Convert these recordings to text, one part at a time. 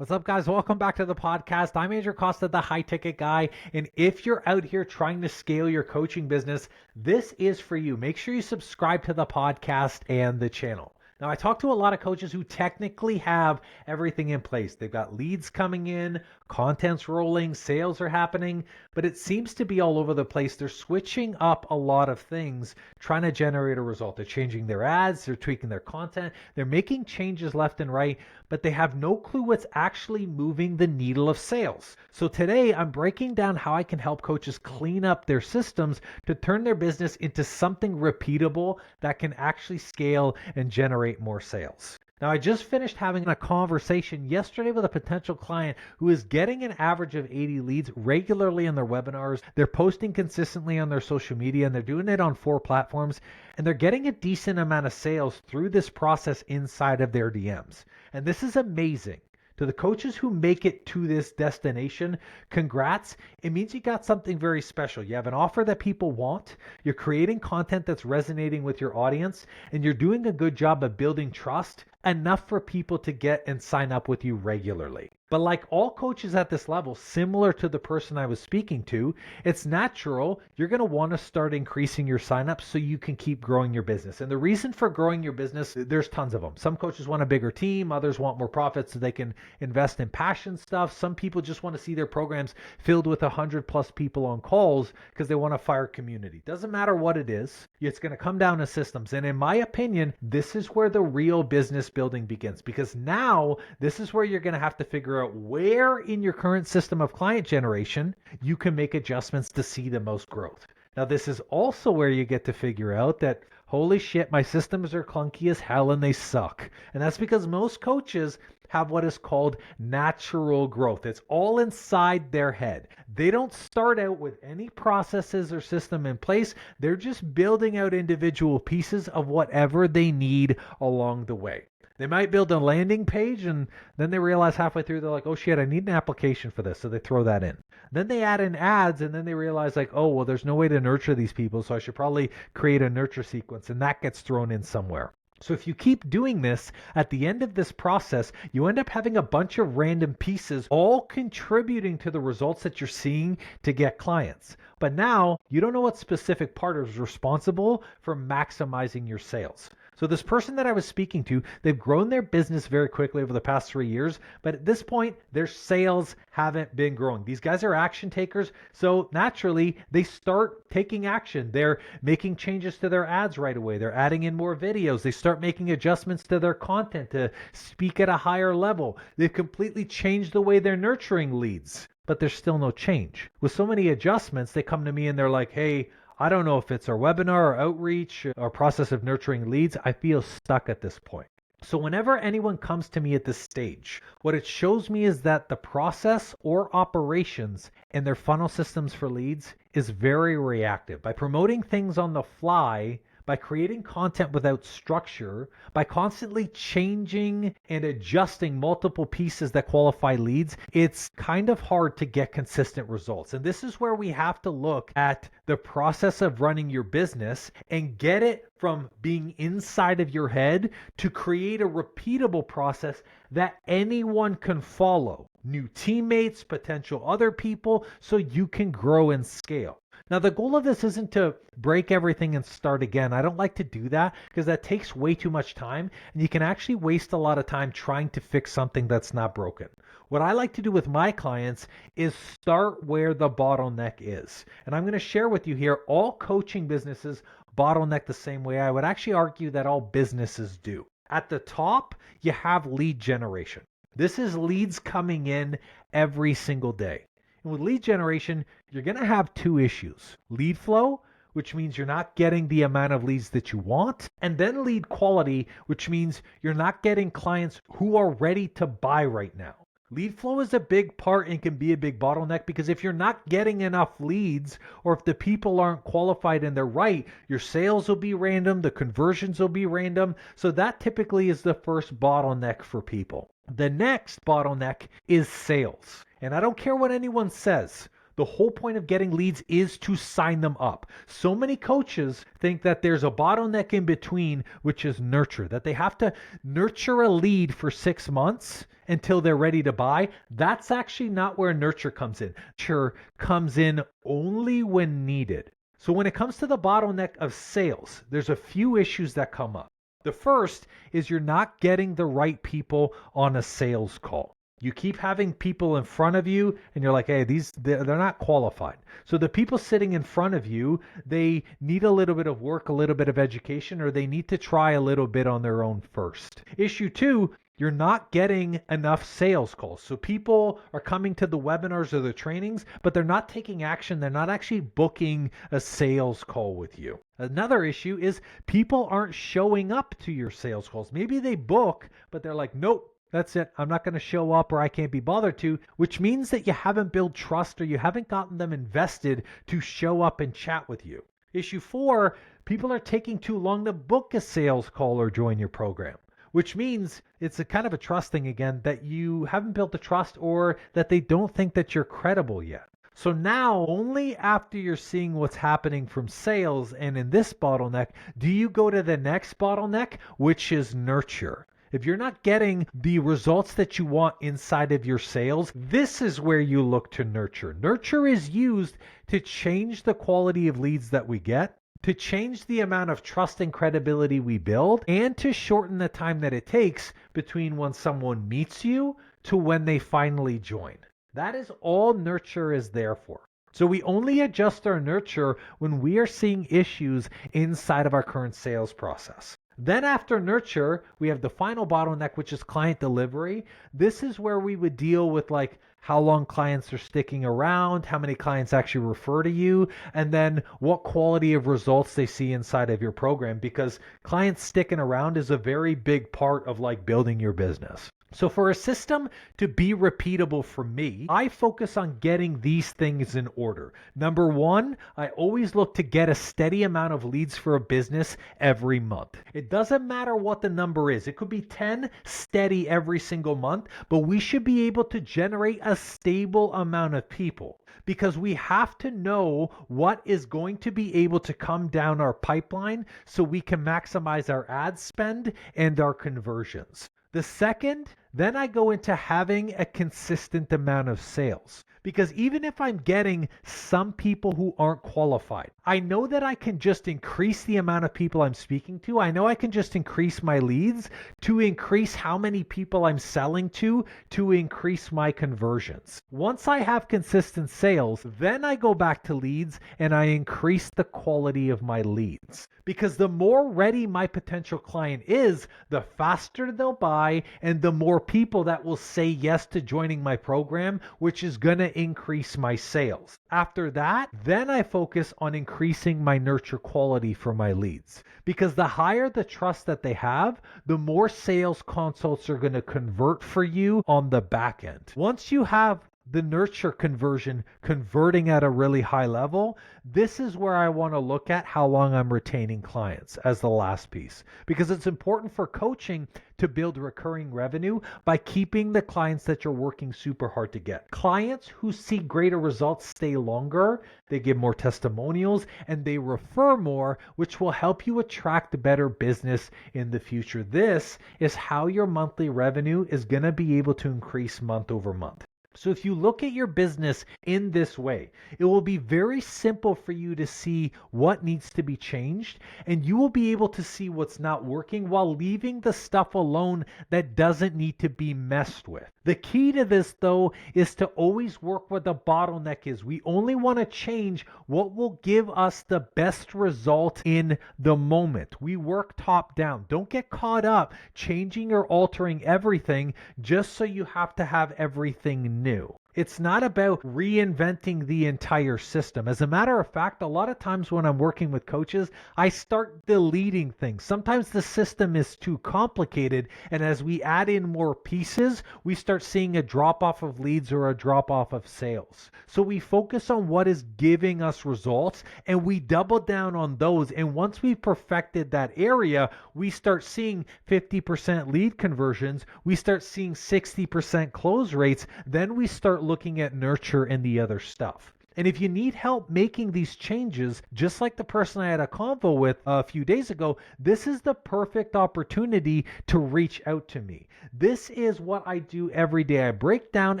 What's up, guys? Welcome back to the podcast. I'm Andrew Costa, the high ticket guy. And if you're out here trying to scale your coaching business, this is for you. Make sure you subscribe to the podcast and the channel. Now, I talk to a lot of coaches who technically have everything in place. They've got leads coming in, content's rolling, sales are happening, but it seems to be all over the place. They're switching up a lot of things, trying to generate a result. They're changing their ads, they're tweaking their content, they're making changes left and right, but they have no clue what's actually moving the needle of sales. So today I'm breaking down how I can help coaches clean up their systems to turn their business into something repeatable that can actually scale and generate more sales. Now, I just finished having a conversation yesterday with a potential client who is getting an average of 80 leads regularly in their webinars. They're posting consistently on their social media and they're doing it on 4 platforms, and they're getting a decent amount of sales through this process inside of their DMs. And this is amazing. To the coaches who make it to this destination, congrats. It means you got something very special. You have an offer that people want, you're creating content that's resonating with your audience, and you're doing a good job of building trust enough for people to get and sign up with you regularly. But like all coaches at this level, similar to the person I was speaking to, it's natural. You're going to want to start increasing your signups so you can keep growing your business. And the reason for growing your business, there's tons of them. Some coaches want a bigger team. Others want more profits so they can invest in passion stuff. Some people just want to see their programs filled with 100+ people on calls because they want a fire community. Doesn't matter what it is. It's going to come down to systems. And in my opinion, this is where the real business building begins, because now this is where you're going to have to figure out where in your current system of client generation you can make adjustments to see the most growth. Now, this is also where you get to figure out that, holy shit, my systems are clunky as hell and they suck. And that's because most coaches have what is called natural growth. It's all inside their head. They don't start out with any processes or system in place. They're just building out individual pieces of whatever they need along the way. They might build a landing page and then they realize halfway through, they're like, oh shit, I need an application for this. So they throw that in. Then they add in ads and then they realize like, oh, well, there's no way to nurture these people. So I should probably create a nurture sequence, and that gets thrown in somewhere. So if you keep doing this, at the end of this process, you end up having a bunch of random pieces all contributing to the results that you're seeing to get clients. But now you don't know what specific part is responsible for maximizing your sales. So this person that I was speaking to, they've grown their business very quickly over the past 3 years, but at this point, their sales haven't been growing. These guys are action takers, so naturally, they start taking action. They're making changes to their ads right away. They're adding in more videos. They start making adjustments to their content to speak at a higher level. They've completely changed the way they're nurturing leads, but there's still no change. With so many adjustments, they come to me and they're like, hey, I don't know if it's our webinar or outreach or process of nurturing leads. I feel stuck at this point. So whenever anyone comes to me at this stage, what it shows me is that the process or operations in their funnel systems for leads is very reactive. By promoting things on the fly, by creating content without structure, by constantly changing and adjusting multiple pieces that qualify leads, it's kind of hard to get consistent results. And this is where we have to look at the process of running your business and get it from being inside of your head to create a repeatable process that anyone can follow. New teammates, potential other people, so you can grow and scale. Now, the goal of this isn't to break everything and start again. I don't like to do that because that takes way too much time, and you can actually waste a lot of time trying to fix something that's not broken. What I like to do with my clients is start where the bottleneck is. And I'm going to share with you here, all coaching businesses bottleneck the same way. I would actually argue that all businesses do. At the top, you have lead generation. This is leads coming in every single day. And with lead generation, you're going to have 2 issues. Lead flow, which means you're not getting the amount of leads that you want. And then lead quality, which means you're not getting clients who are ready to buy right now. Lead flow is a big part and can be a big bottleneck because if you're not getting enough leads, or if the people aren't qualified and they're right, your sales will be random, the conversions will be random. So that typically is the first bottleneck for people. The next bottleneck is sales. And I don't care what anyone says. The whole point of getting leads is to sign them up. So many coaches think that there's a bottleneck in between, which is nurture, that they have to nurture a lead for 6 months until they're ready to buy. That's actually not where nurture comes in. Nurture comes in only when needed. So when it comes to the bottleneck of sales, there's a few issues that come up. The first is you're not getting the right people on a sales call. You keep having people in front of you and you're like, hey, they're not qualified. So the people sitting in front of you, they need a little bit of work, a little bit of education, or they need to try a little bit on their own first. Issue 2, you're not getting enough sales calls. So people are coming to the webinars or the trainings, but they're not taking action. They're not actually booking a sales call with you. Another issue is people aren't showing up to your sales calls. Maybe they book, but they're like, nope, that's it. I'm not going to show up or I can't be bothered to, which means that you haven't built trust or you haven't gotten them invested to show up and chat with you. Issue 4, people are taking too long to book a sales call or join your program, which means it's a kind of a trust thing again, that you haven't built the trust or that they don't think that you're credible yet. So now, only after you're seeing what's happening from sales and in this bottleneck, do you go to the next bottleneck, which is nurture. If you're not getting the results that you want inside of your sales, this is where you look to nurture. Nurture is used to change the quality of leads that we get, to change the amount of trust and credibility we build, and to shorten the time that it takes between when someone meets you to when they finally join. That is all nurture is there for. So we only adjust our nurture when we are seeing issues inside of our current sales process. Then after nurture, we have the final bottleneck, which is client delivery. This is where we would deal with like how long clients are sticking around, how many clients actually refer to you, and then what quality of results they see inside of your program, because clients sticking around is a very big part of like building your business. So for a system to be repeatable for me, I focus on getting these things in order. Number 1, I always look to get a steady amount of leads for a business every month. It doesn't matter what the number is. It could be 10 steady every single month, but we should be able to generate a stable amount of people, because we have to know what is going to be able to come down our pipeline so we can maximize our ad spend and our conversions. The second, then I go into having a consistent amount of sales. Because even if I'm getting some people who aren't qualified, I know that I can just increase the amount of people I'm speaking to. I know I can just increase my leads to increase how many people I'm selling to increase my conversions. Once I have consistent sales, then I go back to leads and I increase the quality of my leads. Because the more ready my potential client is, the faster they'll buy and the more people that will say yes to joining my program, which is going to increase my sales. After that, then I focus on increasing my nurture quality for my leads. Because the higher the trust that they have, the more sales consults are going to convert for you on the back end. Once you have the nurture conversion converting at a really high level, this is where I want to look at how long I'm retaining clients as the last piece, because it's important for coaching to build recurring revenue by keeping the clients that you're working super hard to get. Clients who see greater results stay longer, they give more testimonials, and they refer more, which will help you attract better business in the future. This is how your monthly revenue is going to be able to increase month over month. So if you look at your business in this way, it will be very simple for you to see what needs to be changed, and you will be able to see what's not working while leaving the stuff alone that doesn't need to be messed with. The key to this, though, is to always work where the bottleneck is. We only want to change what will give us the best result in the moment. We work top down. Don't get caught up changing or altering everything just so you have to have everything new. It's not about reinventing the entire system. As a matter of fact, a lot of times when I'm working with coaches, I start deleting things. Sometimes the system is too complicated, and as we add in more pieces, we start seeing a drop-off of leads or a drop-off of sales. So we focus on what is giving us results, and we double down on those. And once we've perfected that area, we start seeing 50% lead conversions. We start seeing 60% close rates. Then we start looking at nurture and the other stuff. And if you need help making these changes, just like the person I had a convo with a few days ago, this is the perfect opportunity to reach out to me. This is what I do every day. I break down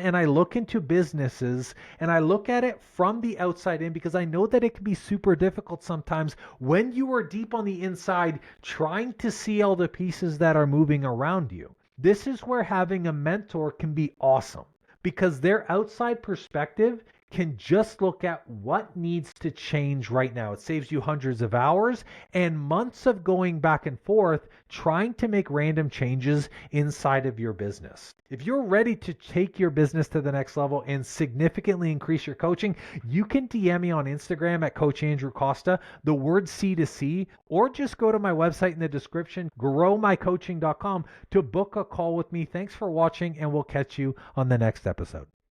and I look into businesses and I look at it from the outside in, because I know that it can be super difficult sometimes when you are deep on the inside trying to see all the pieces that are moving around you. This is where having a mentor can be awesome, because their outside perspective can just look at what needs to change right now. It saves you hundreds of hours and months of going back and forth trying to make random changes inside of your business. If you're ready to take your business to the next level and significantly increase your coaching, you can DM me on Instagram at Coach Andrew Costa, the word C2C, or just go to my website in the description, growmycoaching.com, to book a call with me. Thanks for watching, and we'll catch you on the next episode.